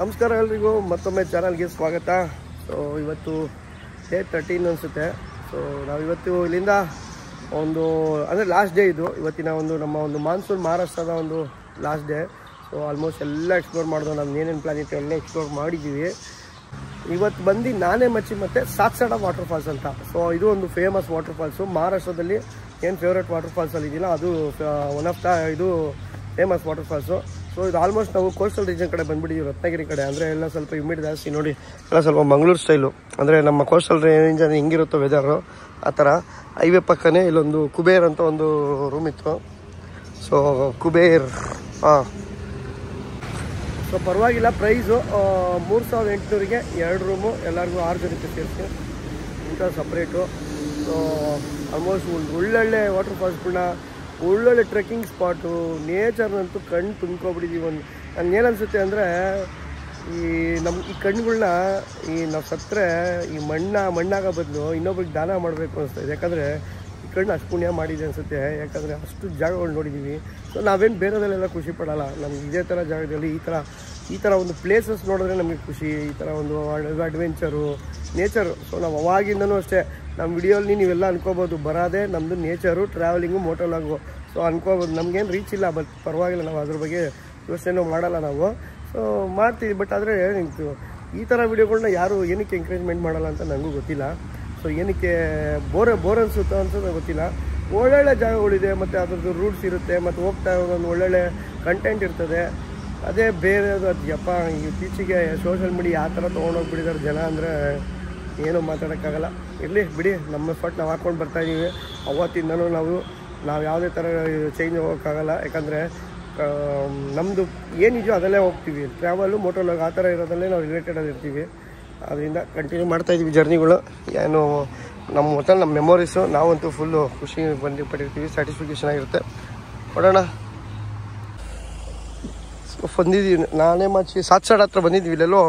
ನಮಸ್ಕಾರ ಎಲ್ರಿಗೂ ಮತ್ತೊಮ್ಮೆ ಚಾನಲ್ಗೆ ಸ್ವಾಗತ. ಸೊ ಇವತ್ತು ಡೇ 13 ಅನಿಸುತ್ತೆ. ಸೊ ನಾವಿವತ್ತು ಇಲ್ಲಿಂದ ಒಂದು ಅಂದರೆ ಲಾಸ್ಟ್ ಡೇ ಇದು. ಇವತ್ತಿನ ನಮ್ಮ ಮಾನ್ಸೂನ್ ಮಹಾರಾಷ್ಟ್ರದ ಒಂದು ಲಾಸ್ಟ್ ಡೇ. ಸೊ ಆಲ್ಮೋಸ್ಟ್ ಎಲ್ಲ ಎಕ್ಸ್ಪ್ಲೋರ್ ಮಾಡಿದ್ವು. ನಮ್ದು ಏನೇನು ಪ್ಲಾನ್ ಇತ್ತು ಎಲ್ಲ ಎಕ್ಸ್ಪ್ಲೋರ್ ಮಾಡಿದ್ದೀವಿ. ಇವತ್ತು ಬಂದು ನಾನೇ ಮಚ್ಚಿ ಮತ್ತು ಸಾತ್ಸಡ ವಾಟರ್ ಫಾಲ್ಸ್ ಅಂತ. ಸೊ ಇದು ಒಂದು ಫೇಮಸ್ ವಾಟರ್ ಫಾಲ್ಸು. ಮಹಾರಾಷ್ಟ್ರದಲ್ಲಿ ಏನು ಫೇವ್ರೇಟ್ ವಾಟರ್ ಫಾಲ್ಸಲ್ಲಿ ಇದೆಯಲ್ಲ ಅದು ಒನ್ ಆಫ್ ದ ಇದು ಫೇಮಸ್ ವಾಟರ್ ಫಾಲ್ಸು. ಸೊ ಇದು ಆಲ್ಮೋಸ್ಟ್ ನಾವು ಕೋಸ್ಟಲ್ ರೀಜನ್ ಕಡೆ ಬಂದುಬಿಟ್ಟಿದ್ದೀವಿ, ರತ್ನಗಿರಿ ಕಡೆ. ಅಂದರೆ ಎಲ್ಲ ಸ್ವಲ್ಪ ಹ್ಯೂಮಿಡ್ ಜಾಸ್ತಿ ನೋಡಿ, ಎಲ್ಲ ಸ್ವಲ್ಪ ಮಂಗಳೂರು ಸ್ಟೈಲು. ಅಂದರೆ ನಮ್ಮ ಕೋಸ್ಟಲ್ ರೇಂಜ್ ಅಂದರೆ ಹೆಂಗಿರುತ್ತೋ ವೆದರು ಆ ಥರ. ಹೈವೇ ಪಕ್ಕನೇ ಇಲ್ಲೊಂದು ಕುಬೇರ್ ಅಂತ ಒಂದು ರೂಮ್ ಇತ್ತು. ಸೊ ಕುಬೇರ್ ಸೊ ಪರವಾಗಿಲ್ಲ. ಪ್ರೈಸು 3800ಗೆ 2 ರೂಮು, ಎಲ್ಲರಿಗೂ 6 ಜನಕ್ಕೆ ಸೇರಿಸಿ, ಊಟ ಸಪ್ರೇಟು. ಸೊ ಆಲ್ಮೋಸ್ಟ್ ಒಳ್ಳೊಳ್ಳೆ ವಾಟರ್ ಫಾಲ್ಸ್ಗಳನ್ನ, ಒಳ್ಳೊಳ್ಳೆ ಟ್ರೆಕ್ಕಿಂಗ್ ಸ್ಪಾಟು, ನೇಚರ್ನಂತೂ ಕಣ್ಣು ತುಂಬ್ಕೊಬಿಟ್ಟಿದ್ದೀವಿ. ನನಗೆ ಏನನ್ಸುತ್ತೆ ಅಂದರೆ ಈ ಕಣ್ಣುಗಳನ್ನ ನಾವು ಸತ್ತರೆ ಈ ಮಣ್ಣಾಗೋ ಬದಲು ಇನ್ನೊಬ್ರಿಗೆ ದಾನ ಮಾಡಬೇಕು ಅನಿಸ್ತದೆ. ಯಾಕಂದರೆ ಈ ಕಣ್ಣು ಅಷ್ಟು ಪುಣ್ಯ ಮಾಡಿದೆ ಅನಿಸುತ್ತೆ. ಯಾಕಂದರೆ ಅಷ್ಟು ಜಾಗಗಳು ನೋಡಿದ್ದೀವಿ. ಸೊ ನಾವೇನು ಬೇರೆದಲ್ಲೆಲ್ಲ ಖುಷಿ ಪಡೋಲ್ಲ. ನಮ್ಗೆ ಇದೇ ಥರ ಜಾಗದಲ್ಲಿ ಈ ಥರ ಒಂದು ಪ್ಲೇಸಸ್ ನೋಡಿದ್ರೆ ನಮಗೆ ಖುಷಿ. ಈ ಥರ ಒಂದು ಅಡ್ವೆಂಚರು, ನೇಚರು. ಸೊ ನಾವು ಅವಾಗಿಂದನೂ ಅಷ್ಟೇ ನಮ್ಮ ವಿಡಿಯೋಲ್ಲಿ ನೀವೆಲ್ಲ ಅನ್ಕೋಬೋದು ಬರೋದೇ ನಮ್ಮದು ನೇಚರು, ಟ್ರಾವೆಲಿಂಗು, ಮೋಟೋಲಾಗು. ಸೊ ಅನ್ಕೋಬೋದು ನಮಗೇನು ರೀಚ್ ಇಲ್ಲ, ಬಟ್ ಪರವಾಗಿಲ್ಲ, ನಾವು ಅದ್ರ ಬಗ್ಗೆ ಯೋಚನೆ ಮಾಡಲ್ಲ ನಾವು. ಸೊ ಮಾಡ್ತೀವಿ. ಬಟ್ ಆದರೆ ಈ ಥರ ವಿಡಿಯೋಗಳನ್ನ ಯಾರು ಏನಕ್ಕೆ ಎಂಕರೇಜ್ಮೆಂಟ್ ಮಾಡಲ್ಲ ಅಂತ ನನಗೂ ಗೊತ್ತಿಲ್ಲ. ಸೊ ಏನಕ್ಕೆ ಬೋರ್ ಅನಿಸುತ್ತೋ ಅನ್ಸೋದು ಗೊತ್ತಿಲ್ಲ. ಒಳ್ಳೊಳ್ಳೆ ಜಾಗಗಳಿದೆ ಮತ್ತು ಅದ್ರದ್ದು ರೂಟ್ಸ್ ಇರುತ್ತೆ, ಮತ್ತು ಹೋಗ್ತಾ ಒಂದು ಒಳ್ಳೊಳ್ಳೆ ಕಂಟೆಂಟ್ ಇರ್ತದೆ. ಅದೇ ಬೇರೆದು ಅದು ಯಪ್ಪ ಇತ್ತೀಚೆಗೆ ಸೋಷಲ್ ಮೀಡಿಯಾ ಆ ಥರ ತೊಗೊಂಡೋಗ್ಬಿಟ್ಟಿದ್ದಾರೆ ಜನ. ಅಂದರೆ ಏನೂ ಮಾತಾಡೋಕ್ಕಾಗಲ್ಲ. ಇರಲಿ ಬಿಡಿ, ನಮ್ಮ ಎಫರ್ಟ್ ನಾವು ಹಾಕ್ಕೊಂಡು ಬರ್ತಾಯಿದ್ದೀವಿ. ಅವತ್ತಿಂದನೂ ನಾವು ಯಾವುದೇ ಥರ ಚೇಂಜ್ ಹೋಗೋಕ್ಕಾಗಲ್ಲ. ಯಾಕಂದರೆ ನಮ್ಮದು ಏನಿದೆಯೋ ಅದಲ್ಲೇ ಹೋಗ್ತೀವಿ. ಟ್ರಾವೆಲು, ಮೋಟೋಲಾಗ್ ಆ ಥರ ಇರೋದಲ್ಲೇ ನಾವು ರಿಲೇಟೆಡಲ್ಲಿ ಇರ್ತೀವಿ. ಅದರಿಂದ ಕಂಟಿನ್ಯೂ ಮಾಡ್ತಾಯಿದ್ದೀವಿ ಜರ್ನಿಗಳು. ಏನು ನಮ್ಮ ಮೆಮೊರೀಸು. ನಾವಂತೂ ಫುಲ್ಲು ಖುಷಿ ಪಟ್ಟಿರ್ತೀವಿ, ಸ್ಯಾಟಿಸ್ಫಿಕೇಷನ್ ಆಗಿರುತ್ತೆ. ಕೊಡೋಣ. ಸೊ ಬಂದಿದ್ದೀವಿ, ನಾನೇ ಮಚ್ಚಿ ಸಾತ್ಸಡ ಹತ್ರ ಬಂದಿದ್ವಿ. ಇಲ್ಲೆಲ್ಲೋ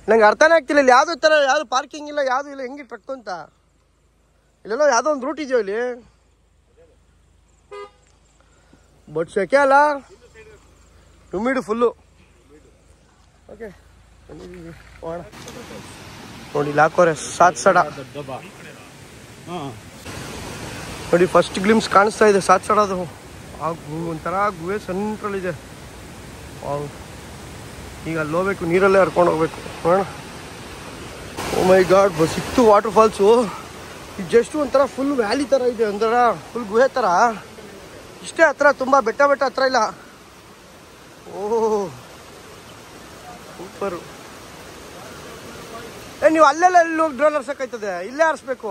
ನಂಗೆ ಅರ್ಥನೇ ಆಗ್ತಿಲ್ಲ. ಇಲ್ಲಿ ಯಾವುದೋ ಥರ ಯಾವುದು ಪಾರ್ಕಿಂಗ್ ಇಲ್ಲ, ಯಾವುದೂ ಇಲ್ಲ. ಹೆಂಗೆ ಟ್ರಕ್ ಅಂತ ಇಲ್ಲೆಲ್ಲೋ ಯಾವುದೋ ಒಂದು ರೂಟ್ ಇದೆಯೋ ಇಲ್ಲಿ. ಬಟ್ ಸೆಕೆ ಅಲ್ಲ, ಹ್ಯೂಮಿಡ್ ಫುಲ್ಲು. ಓಕೆ ಬಂದಿದ್ದೀವಿ, ಹೋಗೋಣ. ನೋಡಿ ಇಲ್ಲಿ ಹಾಕೋರೆ ಸಾತ್ಸಡ. ನೋಡಿ ಫಸ್ಟ್ ಗ್ಲಿಮ್ಸ್ ಕಾಣಿಸ್ತಾ ಇದೆ ಸಾತ್ಸಡದು. ಒಂಥರ ಗುಹೆ ಸೆಂಟ್ರಲ್ಲಿದೆ. ಈಗ ಅಲ್ಲಿ ಹೋಗ್ಬೇಕು, ನೀರಲ್ಲೇ ಹರ್ಕೊಂಡು ಹೋಗ್ಬೇಕು. ನೋಡೋಣ. ಓ ಮೈ ಗಾಡ್, ಸಿಕ್ತು ವಾಟರ್ ಫಾಲ್ಸು. ಇದು ಜಸ್ಟ್ ಒಂಥರ ಫುಲ್ ವ್ಯಾಲಿ ಥರ ಇದೆ, ಒಂಥರ ಫುಲ್ ಗುಹೆ ಥರ. ಇಷ್ಟೇ ಹತ್ರ, ತುಂಬ ಬೆಟ್ಟ ಹತ್ರ ಇಲ್ಲ. ಓಹ್ ಸೂಪರು. ನೀವು ಅಲ್ಲೆಲ್ಲ ಎಲ್ಲಿ ಹೋಗಿ ಡ್ರೋನ್ ಹರ್ಸೋಕ್ಕಾಯ್ತದೆ? ಇಲ್ಲೇ ಹರಿಸ್ಬೇಕು.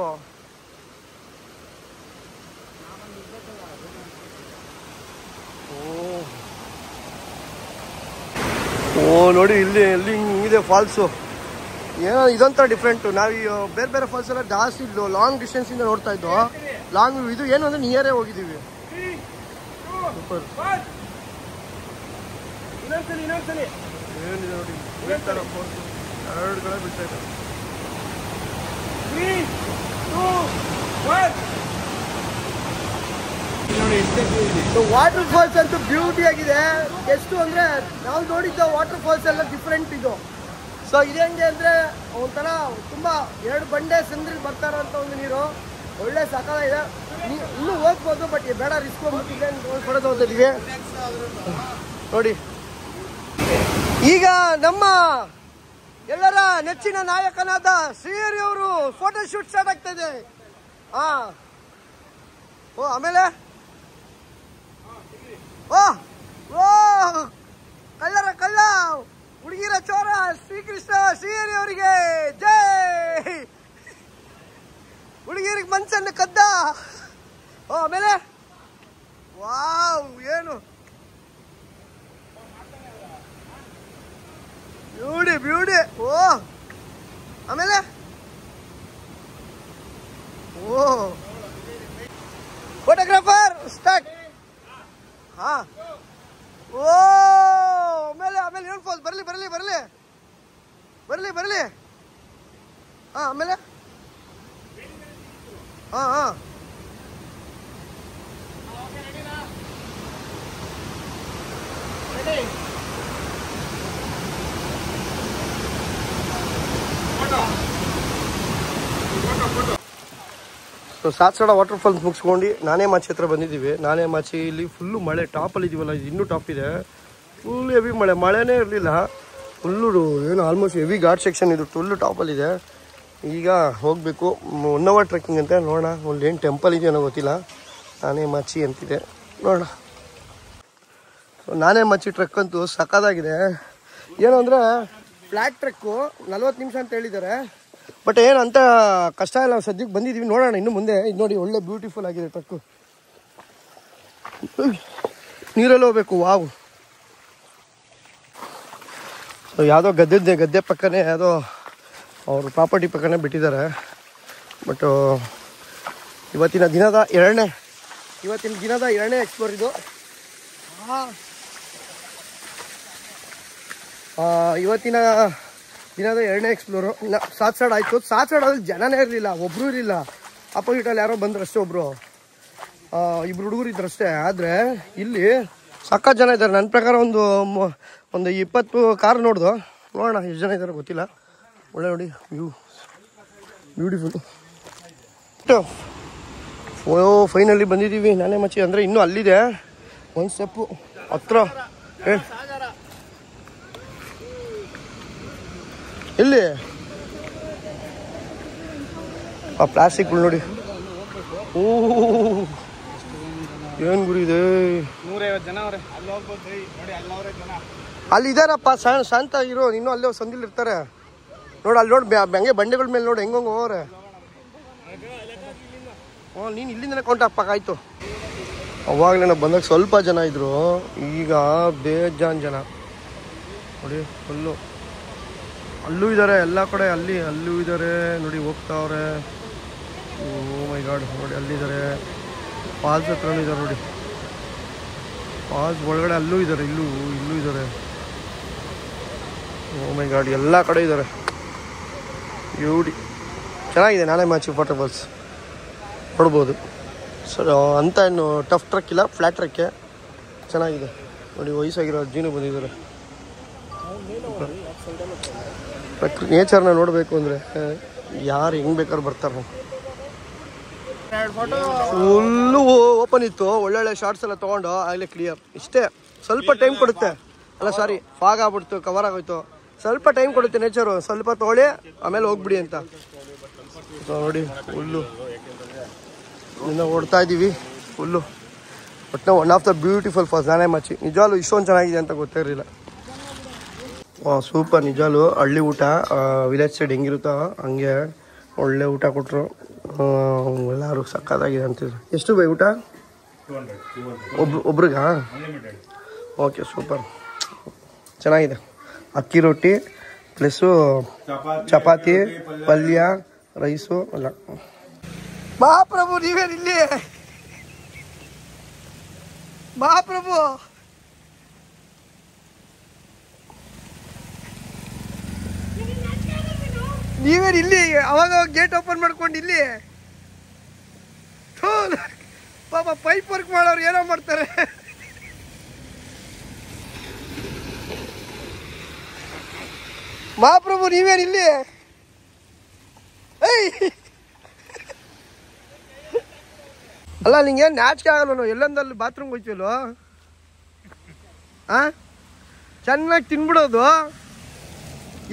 ಓ ನೋಡಿ ಇಲ್ಲಿ ಹಿಂಗಿದೆ ಫಾಲ್ಸು. ಏನೋ ಇದೊಂಥರ ಡಿಫ್ರೆಂಟು. ನಾವು ಬೇರೆ ಫಾಲ್ಸ್ ಎಲ್ಲ ಜಾಸ್ತಿ ಲಾಂಗ್ ಡಿಸ್ಟೆನ್ಸಿಂದ ನೋಡ್ತಾ ಇದ್ದೋ. ಲಾಂಗ್ ಇದು ಏನು ಅಂದರೆ ನಿಯರೇ ಹೋಗಿದ್ದೀವಿ. ಸೂಪರ್. ಏನಿದೆ ನೋಡಿ, ಹೇಳ್ತಾರ ಎರಡು ಕಡೆ ಬಿಡ್ತಾ ಇದ್ದಾರೆ. ವಾಟರ್ ಫಾಲ್ಸ್ ಅಂತೂ ಬ್ಯೂಟಿ ಆಗಿದೆ. ಎಷ್ಟು ಅಂದರೆ ನಾವು ನೋಡಿದ್ದ ವಾಟರ್ ಫಾಲ್ಸ್ ಎಲ್ಲ ಡಿಫ್ರೆಂಟ್ ಇದು. ಸೊ ಇದು ಹೆಂಗೆ ಅಂದರೆ ಒಂಥರ ತುಂಬ 2 ಬಂಡೆ ಸಂದ್ರಲ್ಲಿ ಬರ್ತಾರಂಥ ಒಂದು ನೀರು. ಒಳ್ಳೆ ಸಕಾಲ ಇದೆ. ಇನ್ನೂ ಹೋಗ್ಬೋದು, ಬಟ್ ಬೇಡ, ರಿಸ್ಕ್ ಹೋಗ್ಬಿಟ್ಟಿದೆ ಕೊಡೋದು ಹೋಗ್ತಿದ್ದೀವಿ ನೋಡಿ. ಈಗ ನಮ್ಮ ಎಲ್ಲರ ನೆಚ್ಚಿನ ನಾಯಕನಾದ ಶ್ರೀಹರಿ ಅವರು ಫೋಟೋ ಶೂಟ್ ಸ್ಟಾರ್ಟ್ ಆಗ್ತಾ ಇದೆ. ಓ ಆಮೇಲೆ ಓ ಕಳ್ಳ ಹುಡುಗಿರ ಚೋರ ಶ್ರೀಕೃಷ್ಣ ಶ್ರೀಹರಿ ಅವರಿಗೆ ಜೈ. ಹುಡುಗಿರಿಗೆ ಮನ್ಸನ್ನು ಕದ್ದ. ಓ ಆಮೇಲೆ ವಾವ್, ಏನು ಬ್ಯೂಟಿ. ಓ ಆಮೇಲೆ ಓ ಫೋಟೋಗ್ರಾಫರ್ ಸ್ಟಾರ್ಟ್. ಓ ಆಮೇಲೆ ಏನು ಫಾಲ್ಸ್, ಬರಲಿ. ಆಮೇಲೆ ಸೊ ಸಾತ್ಸಡ ವಾಟರ್ ಫಾಲ್ಸ್ ಮುಗಿಸ್ಕೊಂಡು ನಾನೇ ಮಾಚಿ ಹತ್ರ ಬಂದಿದ್ದೀವಿ. ನಾನೇ ಮಾಚಿ ಇಲ್ಲಿ ಫುಲ್ಲು ಮಳೆ ಟಾಪಲ್ಲಿ ಇದೀವಲ್ಲ, ಇದು ಇನ್ನೂ ಟಾಪ್ ಇದೆ. ಫುಲ್ ಹೆವಿ ಮಳೆನೇ ಇರಲಿಲ್ಲ. ಫುಲ್ಲು ಏನು ಆಲ್ಮೋಸ್ಟ್ ಹೆವಿ ಘಾಟ್ ಸೆಕ್ಷನ್ ಇದು, ಫುಲ್ಲು ಟಾಪಲ್ಲಿದೆ. ಈಗ ಹೋಗಬೇಕು 1 hour ಟ್ರೆಕ್ಕಿಂಗ್ ಅಂತ. ನೋಡೋಣ ಒಂದು ಏನು ಟೆಂಪಲ್ ಇದೆಯೋ ಅನ್ನೋ ಗೊತ್ತಿಲ್ಲ. ನಾನೇ ಮಾಚಿ ಅಂತಿದೆ, ನೋಡೋಣ. ಸೊ ನಾನೇ ಮಾಚಿ ಟ್ರೆಕ್ ಅಂತೂ ಸಖತ್ತಾಗಿದೆ. ಏನು ಅಂದರೆ ಫ್ಲ್ಯಾಟ್ ಟ್ರೆಕ್ಕು 40 ನಿಮಿಷ ಅಂತ ಹೇಳಿದ್ದಾರೆ. ಬಟ್ ಏನು ಅಂತ ಕಷ್ಟ ಇಲ್ಲ, ಸದ್ಯಕ್ಕೆ ಬಂದಿದ್ದೀವಿ. ನೋಡೋಣ ಇನ್ನು ಮುಂದೆ. ಇದು ನೋಡಿ ಒಳ್ಳೆ ಬ್ಯೂಟಿಫುಲ್ ಆಗಿದೆ ಟ್ರೆಕ್ಕು. ನೀರಲ್ಲಿ ಹೋಗ್ಬೇಕು. ವಾವ್. ಸೊ ಯಾವುದೋ ಗದ್ದೆ ಪಕ್ಕನೇ ಯಾವುದೋ ಅವ್ರ ಪ್ರಾಪರ್ಟಿ ಪಕ್ಕನೇ ಬಿಟ್ಟಿದ್ದಾರೆ. ಬಟ್ ಇವತ್ತಿನ ದಿನದ ಎರಡನೇ ಎಕ್ಸ್ಪ್ಲೋರ್ ಇದು. ಇವತ್ತಿನ ದಿನದ ಎರಡನೇ ಎಕ್ಸ್ಪ್ಲೋರು. ಸಾತ್ಸಡ ಆಯಿತು. ಸಾತ್ಸಡಲ್ಲಿ ಜನನೇ ಇರಲಿಲ್ಲ, ಒಬ್ಬರು ಇರಲಿಲ್ಲ. ಅಪೋಸಿಟಲ್ಲಿ ಯಾರೋ ಬಂದ್ರು ಅಷ್ಟೇ, ಒಬ್ಬರು 2 ಹುಡುಗರು ಇದ್ರು ಅಷ್ಟೇ. ಆದರೆ ಇಲ್ಲಿ ಸಖತ್ ಜನ ಇದ್ದಾರೆ. ನನ್ನ ಪ್ರಕಾರ ಒಂದು 20 ಕಾರ್ ನೋಡ್ದು. ನೋಡೋಣ ಎಷ್ಟು ಜನ ಇದ್ದಾರೆ ಗೊತ್ತಿಲ್ಲ. ಒಳ್ಳೆ ನೋಡಿ ವ್ಯೂ, ಬ್ಯೂಟಿಫುಲ್. ಫೈನಲಿ ಬಂದಿದ್ದೀವಿ ನಾನೇ ಮಚ್ಚಿ. ಅಂದರೆ ಇನ್ನೂ ಅಲ್ಲಿದೆ ಒಂದು ಸ್ಟೆಪ್ಪು ಹತ್ರ. ಎಲ್ಲಿ ಆ ಪ್ಲಾಸ್ಟಿಕ್ಗಳು ನೋಡಿ. ಏನು ಗುರಿ ಇದೆ. 150 ಜನ ಅವ್ರೆ. ಅಲ್ಲಿ ಇದಾರಪ್ಪ ಶಾಂತ ಇರೋ. ಇನ್ನೂ ಅಲ್ಲೇ ಸಂದಿಲ್ ಇರ್ತಾರೆ ನೋಡಿ. ಅಲ್ಲಿ ನೋಡಿ ಹಂಗೆ ಬಂಡೆಗಳ ಮೇಲೆ ನೋಡಿ ಹೆಂಗ ಹೋಗ್ರೆ. ನೀನು ಇಲ್ಲಿಂದನೇ ಕೌಂಟ್ ಹಾಕ್ಬೇಕಾಯ್ತು. ಅವಾಗಲೇ ನಾವು ಬಂದಾಗ ಸ್ವಲ್ಪ ಜನ ಇದ್ರು, ಈಗ ಬೇಜಾನ್ ಜನ ನೋಡಿ. ಫುಲ್ಲು ಅಲ್ಲೂ ಇದ್ದಾರೆ, ಎಲ್ಲ ಕಡೆ ಅಲ್ಲೂ ಇದ್ದಾರೆ ನೋಡಿ. ಹೋಗ್ತಾವ್ರೆ. ಓ ಮೈ ಗಾಡ್ ನೋಡಿ, ಅಲ್ಲಿದ್ದಾರೆ. ಫಾಲ್ಸ್ ಹತ್ರನೂ ಇದ್ದಾರೆ ನೋಡಿ. ಫಾಲ್ಸ್ ಒಳಗಡೆ ಅಲ್ಲೂ ಇದ್ದಾರೆ, ಇಲ್ಲೂ ಇದ್ದಾರೆ. ಓ ಮೈ ಗಾಡ್, ಎಲ್ಲ ಕಡೆ ಇದ್ದಾರೆ. ಬ್ಯೂಟಿ ಚೆನ್ನಾಗಿದೆ. ನಾನೇ ಮಾಚಿ ವಾಟರ್ ಫಾಲ್ಸ್ ನೋಡ್ಬೋದು. ಸರ್ ಅಂತ ಏನು ಟಫ್ ಟ್ರಕ್ ಇಲ್ಲ, ಫ್ಲ್ಯಾಟ್ ಟ್ರಕ್ಕೆ ಚೆನ್ನಾಗಿದೆ ನೋಡಿ. ವಯಸ್ಸಾಗಿರೋ ಅಜ್ಜಿನೂ ಬಂದಿದ್ದಾರೆ. ನೇಚರ್ನ ನೋಡಬೇಕು ಅಂದರೆ ಯಾರು ಹೆಂಗೆ ಬೇಕಾದ್ರೂ ಬರ್ತಾರೆ. ಫುಲ್ಲು ಓಪನ್ ಇತ್ತು. ಒಳ್ಳೊಳ್ಳೆ ಶಾರ್ಟ್ಸ್ ಎಲ್ಲ ತೊಗೊಂಡು ಆಗಲೇ ಕ್ಲಿಯರ್. ಇಷ್ಟೇ, ಸ್ವಲ್ಪ ಟೈಮ್ ಕೊಡುತ್ತೆ. ಅಲ್ಲ ಸಾರಿ, ಫಾಗ್ ಆಗ್ಬಿಡ್ತು, ಕವರ್ ಆಗೋಯ್ತು. ಸ್ವಲ್ಪ ಟೈಮ್ ಕೊಡುತ್ತೆ ನೇಚರು. ಸ್ವಲ್ಪ ತೊಗೊಳ್ಳಿ ಆಮೇಲೆ ಹೋಗ್ಬಿಡಿ ಅಂತ ನೋಡಿ. ಫುಲ್ಲು ಇನ್ನು ಓಡ್ತಾ ಇದ್ದೀವಿ ಫುಲ್ಲು. ಬಟ್ ನಾವು 1 of the ಬ್ಯೂಟಿಫುಲ್ ಫಾಲ್ಸ್ ನಾನೇ ಮಾಚಿ. ನಿಜವಾಗ್ಲೂ ಇಷ್ಟೊಂದು ಚೆನ್ನಾಗಿದೆ ಅಂತ ಗೊತ್ತೇ ಇರಲಿಲ್ಲ. ಸೂಪರ್ ನಿಜವಾಗ್ಲೂ. ಹಳ್ಳಿ ಊಟ ವಿಲೇಜ್ ಸೈಡ್ ಹೆಂಗಿರುತ್ತೋ ಹಂಗೆ ಒಳ್ಳೆ ಊಟ ಕೊಟ್ಟರು. ಎಲ್ಲರೂ ಸಕ್ಕತ್ತಾಗಿದೆ ಅಂತಿದ್ರು. ಎಷ್ಟು ಬೈ ಊಟ? ಒಬ್ರಿಗಾ? ಓಕೆ ಸೂಪರ್, ಚೆನ್ನಾಗಿದೆ. ಅಕ್ಕಿ ರೊಟ್ಟಿ ಪ್ಲಸ್ಸು ಚಪಾತಿ, ಪಲ್ಯ, ರೈಸು ಎಲ್ಲ. ಮಹಾಪ್ರಭು ನೀವೇನಿಲ್ಲಿ? ಮಹಾಪ್ರಭು ನೀವೇನಿಲ್ಲಿ? ಅವಾಗ ಗೇಟ್ ಓಪನ್ ಮಾಡ್ಕೊಂಡು ಇಲ್ಲಿ ಪಾಪ ಪೈಪ್ ವರ್ಕ್ ಮಾಡೋರು ಏನೋ ಮಾಡ್ತಾರೆ. ಮಹಾಪ್ರಭು ನೀವೇನಿಲ್ಲಿ? ಅಲ್ಲ ನಿಂಗೆ ನಾಚಿಕೆ ಆಗಲ್ಲ? ಎಲ್ಲೊಂದಲ್ಲಿ ಬಾತ್ರೂಮ್ಗೆ ಹೋಯ್ತಿಲ್ವ? ಚೆನ್ನಾಗಿ ತಿನ್ಬಿಡೋದು.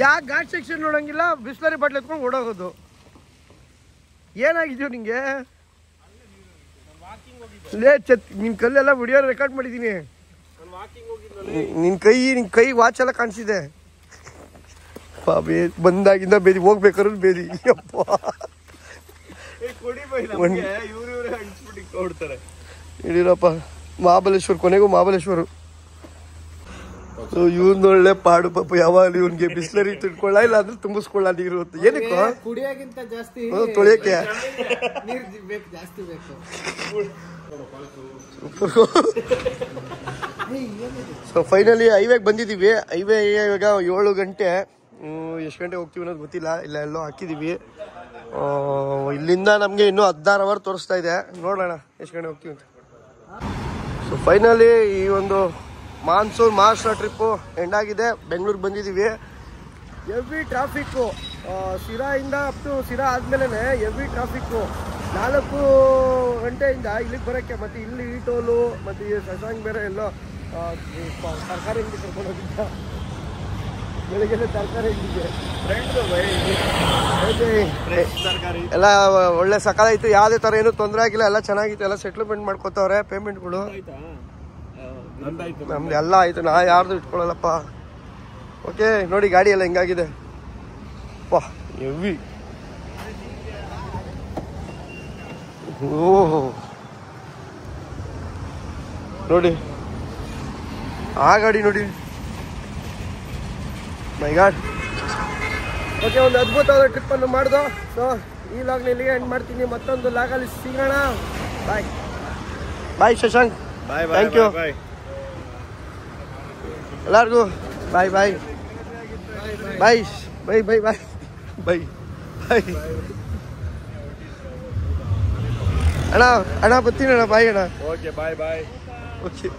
ಯಾಕೆ ಘಾಟ್ ಸೆಕ್ಷನ್ ನೋಡೋಂಗಿಲ್ಲ, ಬಿಸ್ಲರಿ ಬಾಟ್ಲ್ ಎತ್ಕೊಂಡು ಓಡೋಗೋದು. ಏನಾಗಿದ್ಯೋ ನಿಂಗೆ? ನಿನ್ನ ಕಲ್ಲೆಲ್ಲ ವಿಡಿಯೋ ರೆಕಾರ್ಡ್ ಮಾಡಿದ್ದೀನಿ. ನಿನ್ನ ಕೈ ವಾಚ್ ಎಲ್ಲ ಕಾಣಿಸಿದೆ. ಬಂದಾಗಿಂದ ಬೇದಿ ಹೋಗ್ಬೇಕಾದ್ರು ಬೇದಿ. ಇಡೀರಪ್ಪ ಮಹಾಬಲೇಶ್ವರ, ಕೊನೆಗೂ ಮಹಾಬಲೇಶ್ವರ. ಇವನೊಳ್ಳೆ ಪಾಡು ಪಾಪ. ಯಾವಾಗ ಇವನ್ಗೆ ಬಿಸ್ಲರಿ ತಿಳ್ಕೊಳ್ಳ, ಇಲ್ಲ ಅಂದ್ರೆ ತುಂಬಿಸ್ಕೊಳ್ಳ ನೀರು. ಏನಕ್ಕೆ ಕುಡಿಯೋಕ್ಕಿಂತ ಜಾಸ್ತಿ ತೊಳೆಯಕ್ಕೆ ಜಾಸ್ತಿ ಬೇಕು. ಸೊ ಫೈನಲಿ ಹೈವೇಗೆ ಬಂದಿದ್ದೀವಿ. ಹೈವೇ ಇವಾಗ 7 ಗಂಟೆ. ಎಷ್ಟು ಗಂಟೆ ಹೋಗ್ತೀವಿ ಅನ್ನೋದು ಗೊತ್ತಿಲ್ಲ. ಇಲ್ಲ ಎಲ್ಲೋ ಹಾಕಿದ್ದೀವಿ. ಇಲ್ಲಿಂದ ನಮಗೆ ಇನ್ನೂ 16 ಅವರ್ ತೋರಿಸ್ತಾ ಇದೆ. ನೋಡೋಣ ಎಷ್ಟು ಗಂಟೆ ಹೋಗ್ತೀವಿ ಅಂತ. ಸೊ ಫೈನಲಿ ಈ ಒಂದು ಮಾನ್ಸೂನ್ ಮಹಾರಾಷ್ಟ್ರ ಟ್ರಿಪ್ಪು ಎಂಡ್ ಆಗಿದೆ. ಬೆಂಗಳೂರಿಗೆ ಬಂದಿದ್ದೀವಿ. Heavy traffic. ಶಿರಾಯಿಂದ ಅಪ್ ಟು ಶಿರಾ ಆದಮೇಲೆ ಹೆವಿ ಟ್ರಾಫಿಕ್ಕು. 4 ಗಂಟೆಯಿಂದ ಇಲ್ಲಿಗೆ ಬರೋಕ್ಕೆ. ಮತ್ತು ಇಲ್ಲಿ ಈ ಟೋಲು ಮತ್ತು ಈ ಶಶಾಂಕ್ ಬೇರೆ ಎಲ್ಲೋ ತರಕಾರಿ ಅಂಗಡಿ ಕರ್ಕೊಂಡು ಹೋಗಿದ್ದ. ಬೆಳಿಗ್ಗೆ ತರಕಾರಿ ಅಂಗಡಿಗೆ ಎಲ್ಲ ಒಳ್ಳೆ ಸಕಾಲಾಯಿತು. ಯಾವುದೇ ಥರ ಏನೂ ತೊಂದರೆ ಆಗಿಲ್ಲ, ಎಲ್ಲ ಚೆನ್ನಾಗಿತ್ತು. ಎಲ್ಲ ಸೆಟ್ಲ್ಮೆಂಟ್ ಮಾಡ್ಕೋತವ್ರೆ ಪೇಮೆಂಟ್ಗಳು. ನಮ್ದು ಎಲ್ಲ ಆಯಿತು, ನಾ ಯಾರ್ದು ಇಟ್ಕೊಳ್ಳಲ್ಲಪ್ಪ. ಓಕೆ ನೋಡಿ ಗಾಡಿ ಎಲ್ಲ ಹೆಂಗಾಗಿದೆ. ವಾ ಹೆವಿ. ಓಹೋ ನೋಡಿ ಆ ಗಾಡಿ ನೋಡಿ, ಮೈ ಗಾಡ್. ಓಕೆ, ಒಂದು ಅದ್ಭುತವಾದ ಟ್ರಿಪ್ಪನ್ನು ಮಾಡ್ದೋ. ಸೊ ಈ ಲಾಗ್ನ ಇಲ್ಲಿಗೆ ಎಂಡ್ ಮಾಡ್ತೀನಿ. ಮತ್ತೊಂದು ಲಾಗಲ್ಲಿ ಸಿಗೋಣ. ಬಾಯ್ ಬಾಯ್ ಶಶಾಂಕ್, ಥ್ಯಾಂಕ್ ಯು ಎಲ್ಲರಿಗೂ. ಬಾಯ್ ಬಾಯ್ ಬಾಯ್ ಬಾಯ್ ಬಾಯ್ ಬಾಯ್ ಬಾಯ್ ಬಾಯ್ ಅಣ್ಣ. ಅಣ್ಣ ಬರ್ತೀನಿ ಅಣ್ಣ. ಬಾಯ್ ಅಣ್ಣ. ಓಕೆ ಬಾಯ್ ಬಾಯ್. ಓಕೆ.